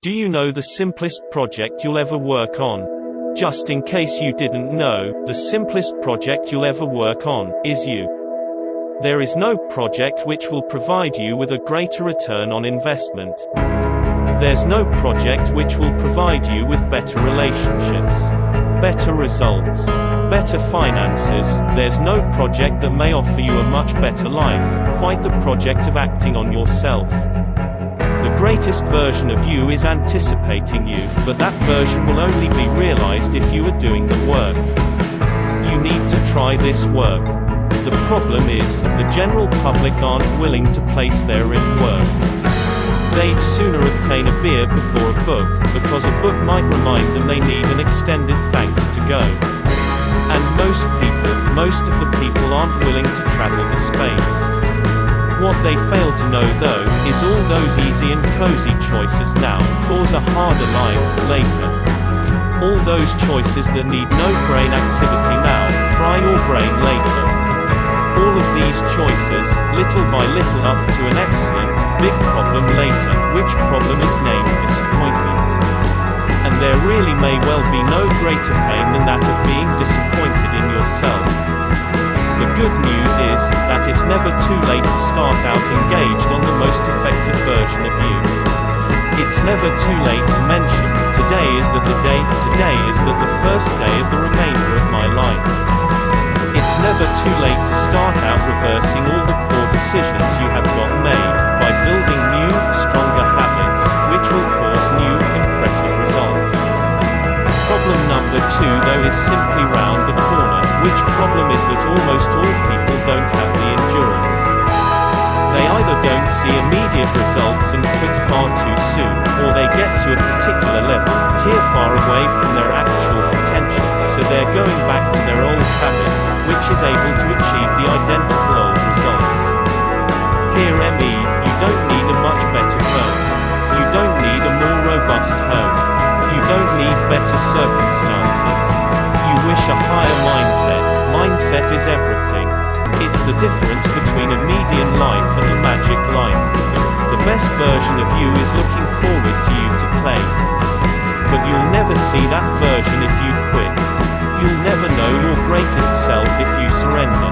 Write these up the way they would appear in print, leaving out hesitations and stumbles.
Do you know the simplest project you'll ever work on? Just in case you didn't know, the simplest project you'll ever work on is you. There is no project which will provide you with a greater return on investment. There's no project which will provide you with better relationships, better results, better finances. There's no project that may offer you a much better life, quite the project of acting on yourself. The greatest version of you is anticipating you, but that version will only be realized if you are doing the work. You need to try this work. The problem is, the general public aren't willing to place their in work. They'd sooner obtain a beer before a book, because a book might remind them they need an extended thanks to go. And most of the people aren't willing to travel the space. What they fail to know though, is all those easy and cozy choices now, cause a harder life, later. All those choices that need no brain activity now, fry your brain later. All of these choices, little by little up to an excellent, big problem later, which problem is named disappointment. And there really may well be no greater pain than that of being disappointed in yourself. The good news is, that it's never too late to start out engaged on the most effective version of you. It's never too late to mention, today is the first day of the remainder of my life. It's never too late to start out reversing all the poor decisions you have got made, by building new, stronger habits, which will cause new, impressive results. Problem number 2 though is simply round the corner, which problem is that almost all people don't have the endurance. They either don't see immediate results and quit far too soon, or they get to a particular level, tear far away from their actual potential, so they're going back to their old habits, which is able to achieve the identical old results. Hear me, you don't need a much better phone. You don't need a more robust home. You don't need better circumstances. You wish a higher mindset. Mindset is everything. It's the difference between a median life and a magic life. The best version of you is looking forward to you to claim. But you'll never see that version if you quit. You'll never know your greatest self if you surrender.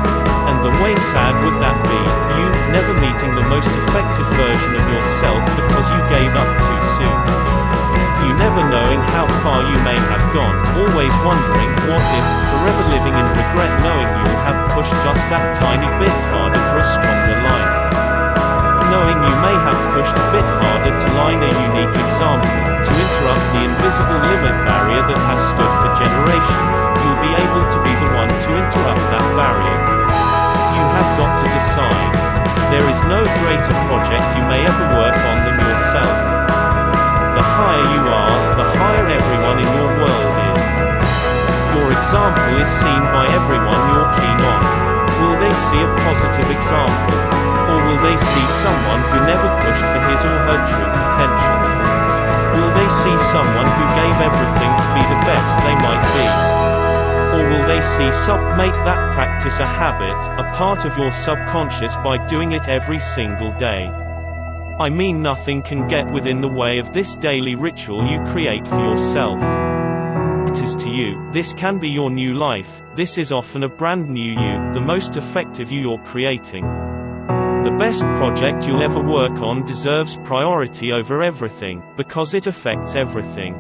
And the way sad would that be, you, never meeting the most effective version of yourself because you gave up too soon. You never knowing how far you may have gone, always wondering, what if, forever living in regret knowing you'll have pushed just that tiny bit harder for a stronger life. Knowing you may have pushed a bit harder to line a unique example, to interrupt the invisible limit barrier that has stood for generations, you'll be able to be the one to interrupt that barrier. You have got to decide. There is no greater project you may ever work on than yourself. The higher you are, the higher everyone in your world is. Your example is seen by everyone you're keen on. Will they see a positive example? Or will they see someone who never pushed for his or her true potential? Will they see someone who gave everything to be the best they might be? Or will they see make that practice a habit, a part of your subconscious by doing it every single day? I mean, nothing can get within the way of this daily ritual you create for yourself. It is to you. This can be your new life. This is often a brand new you, the most effective you you're creating. The best project you'll ever work on deserves priority over everything, because it affects everything.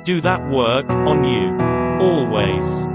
Do that work, on you. Always.